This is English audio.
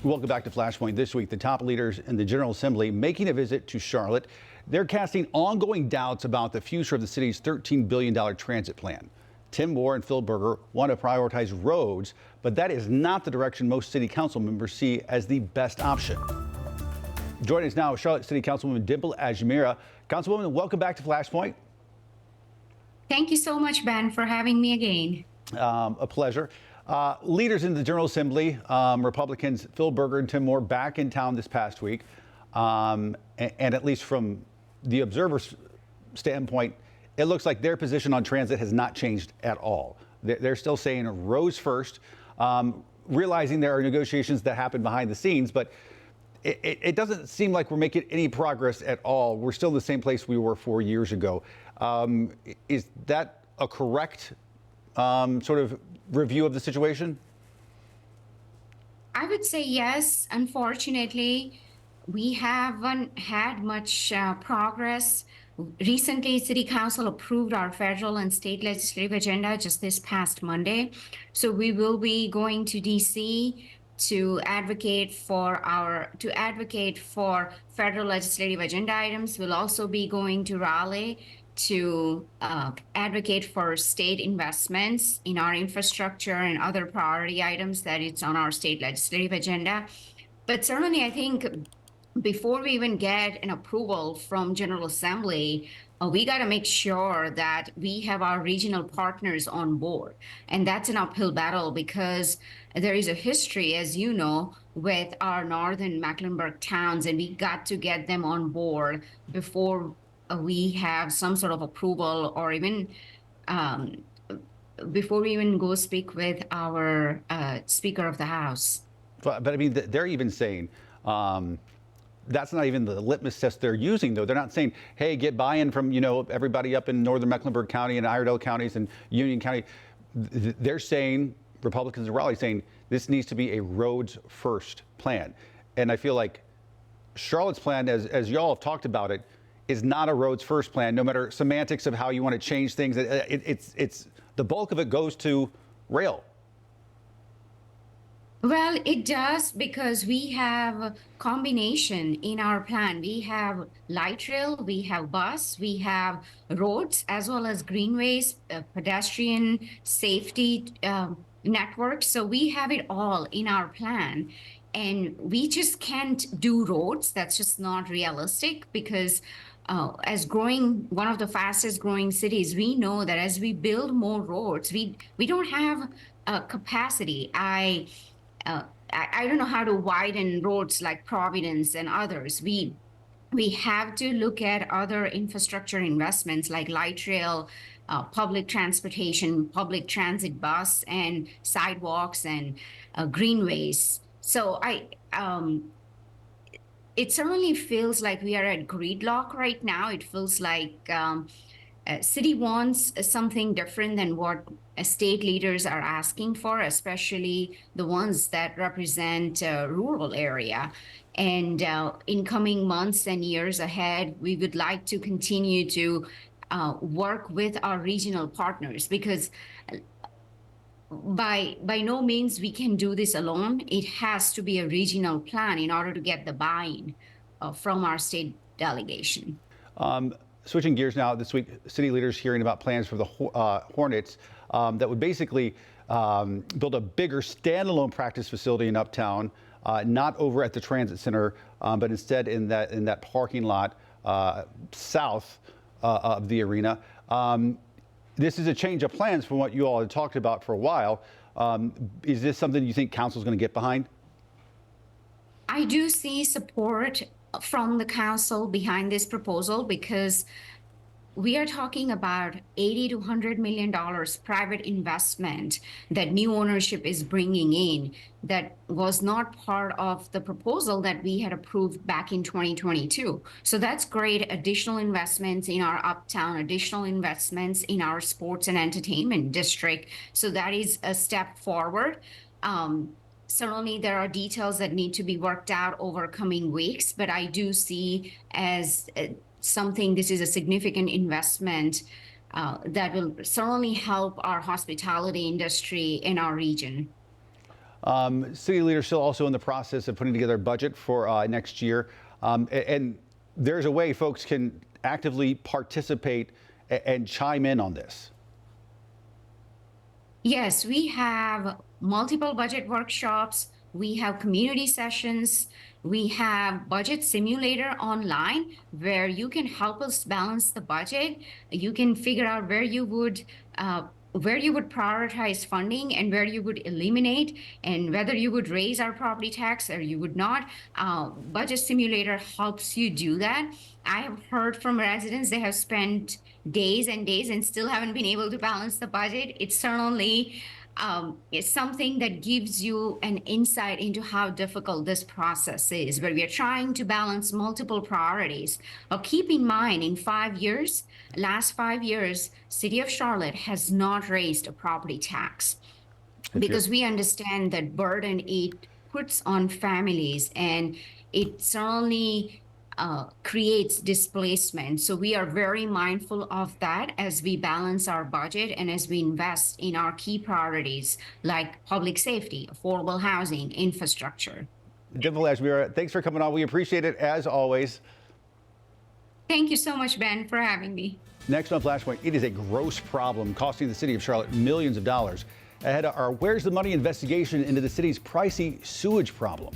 Welcome back to Flashpoint. This week, the top leaders in the General Assembly making a visit to Charlotte. They're casting ongoing doubts about the future of the city's $13 billion transit plan. Tim Moore and Phil Berger want to prioritize roads, but that is not the direction most city council members see as the best option. Joining us now, Charlotte City Councilwoman Dimple Ajmera. Councilwoman, welcome back to Flashpoint. Thank you so much, Ben, for having me again. A pleasure. Leaders in the General Assembly, Republicans Phil Berger and Tim Moore back in town this past week. And at least from the observer's standpoint, it looks like their position on transit has not changed at all. They're still saying roads first, realizing there are negotiations that happen behind the scenes, but it doesn't seem like we're making any progress at all. We're still in the same place we were 4 years ago. Is that a correct sort of review of the situation? I would say yes. Unfortunately, we haven't had much progress. Recently, City Council approved our federal and state legislative agenda just this past Monday. So we will be going to DC to advocate for federal legislative agenda items. We'll also be going to Raleigh to advocate for state investments in our infrastructure and other priority items that it's on our state legislative agenda. But certainly, I think before we even get an approval from General Assembly, we got to make sure that we have our regional partners on board. And that's an uphill battle because there is a history, as you know, with our northern Mecklenburg towns, and we got to get them on board before we have some sort of approval, or even before we even go speak with our Speaker of the House. But I mean, they're even saying that's not even the litmus test they're using, though. They're not saying, hey, get buy-in from, everybody up in northern Mecklenburg County and Iredell counties and Union County. They're saying, Republicans in Raleigh saying, this needs to be a roads first plan. And I feel like Charlotte's plan, as y'all have talked about it, is not a roads first plan, no matter semantics of how you want to change things. It's the bulk of it goes to rail. Well, it does, because we have a combination in our plan. We have light rail, we have bus, we have roads, as well as greenways, pedestrian safety networks. So we have it all in our plan. And we just can't do roads. That's just not realistic, because as one of the fastest growing cities, we know that as we build more roads, we don't have capacity. I don't know how to widen roads like Providence and others. We have to look at other infrastructure investments like light rail, public transportation, public transit bus, and sidewalks and greenways. So it certainly feels like we are at gridlock right now. It feels like city wants something different than what state leaders are asking for, especially the ones that represent rural area. And in coming months and years ahead, we would like to continue to work with our regional partners, because by no means we can do this alone. It has to be a regional plan in order to get the buy-in from our state delegation. Switching gears now, this week, city leaders hearing about plans for the Hornets that would basically build a bigger standalone practice facility in Uptown, not over at the transit center, but instead in that parking lot south of the arena. This is a change of plans from what you all had talked about for a while. Is this something you think council is going to get behind? I do see support from the council behind this proposal, because we are talking about $80 to $100 million private investment that new ownership is bringing in, that was not part of the proposal that we had approved back in 2022. So that's great. Additional investments in our Uptown, additional investments in our sports and entertainment district. So that is a step forward. Certainly, there are details that need to be worked out over coming weeks, but I do see as this is a significant investment that will certainly help our hospitality industry in our region. City leaders still also in the process of putting together a budget for next year. And there's a way folks can actively participate and chime in on this. Yes, we have multiple budget workshops. We have community sessions. We have budget simulator online where you can help us balance the budget. You can figure out where you would prioritize funding and where you would eliminate, and whether you would raise our property tax or you would not. Budget simulator helps you do that. I have heard from residents they have spent days and days and still haven't been able to balance the budget. It's certainly is something that gives you an insight into how difficult this process is, where we are trying to balance multiple priorities. Keep in mind, in 5 years, last 5 years, City of Charlotte has not raised a property tax because we understand that burden it puts on families, and it certainly creates displacement. So we are very mindful of that as we balance our budget and as we invest in our key priorities like public safety, affordable housing, infrastructure. Jennifer Lashmira, thanks for coming on. We appreciate it as always. Thank you so much, Ben, for having me. Next on Flashpoint, it is a gross problem costing the city of Charlotte millions of dollars. Ahead of our Where's the Money investigation into the city's pricey sewage problem.